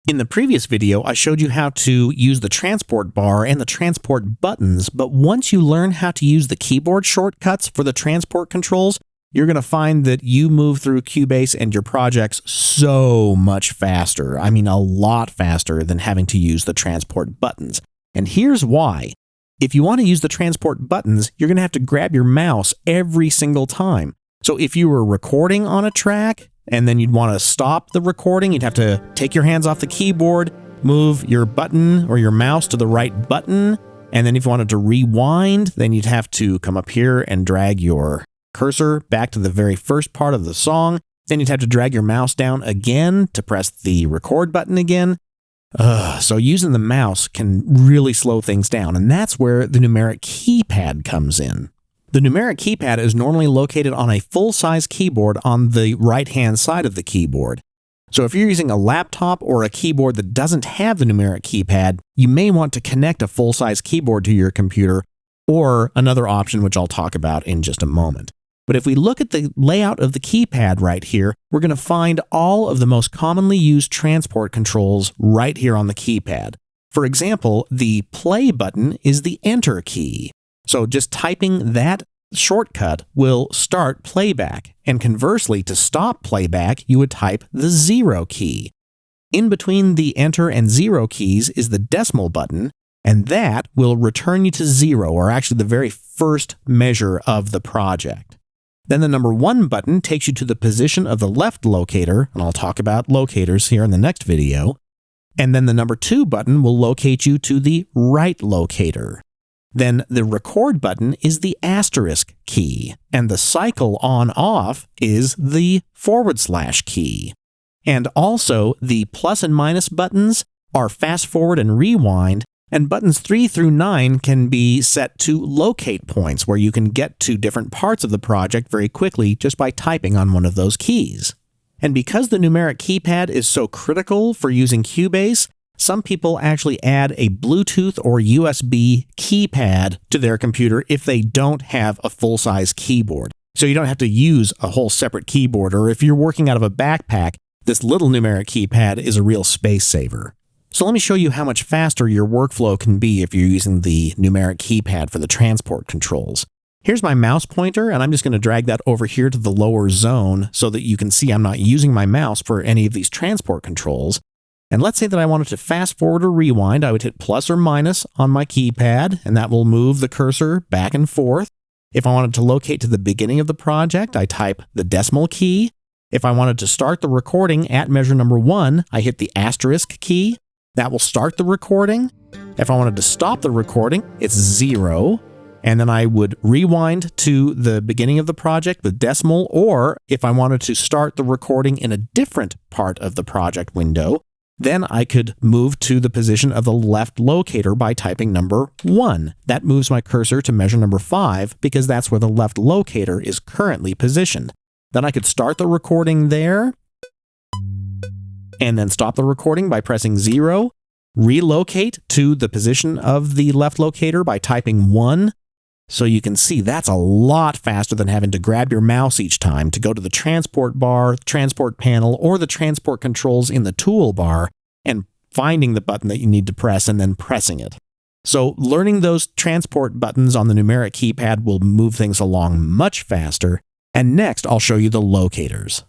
In the previous video, I showed you how to use the transport bar and the transport buttons, but once you learn how to use the keyboard shortcuts for the transport controls, you're going to find that you move through Cubase and your projects so much faster. I mean, a lot faster than having to use the transport buttons. And here's why. If you want to use the transport buttons, you're going to have to grab your mouse every single time. So if you were recording on a track, and then you'd want to stop the recording, you'd have to take your hands off the keyboard, move your button or your mouse to the right button, and then if you wanted to rewind, then you'd have to come up here and drag your cursor back to the very first part of the song. Then you'd have to drag your mouse down again to press the record button again. So using the mouse can really slow things down, and that's where the Numeric Keypad comes in. The Numeric Keypad is normally located on a full-size keyboard on the right-hand side of the keyboard. So if you're using a laptop or a keyboard that doesn't have the Numeric Keypad, you may want to connect a full-size keyboard to your computer, or another option which I'll talk about in just a moment. But if we look at the layout of the keypad right here, we're going to find all of the most commonly used transport controls right here on the keypad. For example, the play button is the Enter key. So just typing that shortcut will start playback, and conversely, to stop playback, you would type the 0 key. In between the Enter and 0 keys is the decimal button, and that will return you to 0, or actually the very first measure of the project. Then the number 1 button takes you to the position of the left locator, and I'll talk about locators here in the next video. And then the number 2 button will locate you to the right locator. Then the record button is the asterisk key, and the cycle on-off is the / key. And also, the plus and minus buttons are fast forward and rewind, and buttons 3 through 9 can be set to locate points, where you can get to different parts of the project very quickly just by typing on one of those keys. And because the Numeric Keypad is so critical for using Cubase, some people actually add a Bluetooth or USB keypad to their computer if they don't have a full-size keyboard. So you don't have to use a whole separate keyboard, or if you're working out of a backpack, this little Numeric Keypad is a real space saver. So let me show you how much faster your workflow can be if you're using the Numeric Keypad for the transport controls. Here's my mouse pointer, and I'm just going to drag that over here to the lower zone so that you can see I'm not using my mouse for any of these transport controls. And let's say that I wanted to fast forward or rewind. I would hit plus or minus on my keypad, and that will move the cursor back and forth. If I wanted to locate to the beginning of the project, I type the decimal key. If I wanted to start the recording at measure number 1, I hit the asterisk key. That will start the recording. If I wanted to stop the recording, it's 0. And then I would rewind to the beginning of the project, the decimal, or if I wanted to start the recording in a different part of the project window, then I could move to the position of the left locator by typing number 1. That moves my cursor to measure number 5 because that's where the left locator is currently positioned. Then I could start the recording there, and then stop the recording by pressing 0, relocate to the position of the left locator by typing 1. So you can see that's a lot faster than having to grab your mouse each time to go to the transport bar, transport panel, or the transport controls in the toolbar and finding the button that you need to press and then pressing it. So learning those transport buttons on the Numeric Keypad will move things along much faster. And next, I'll show you the locators.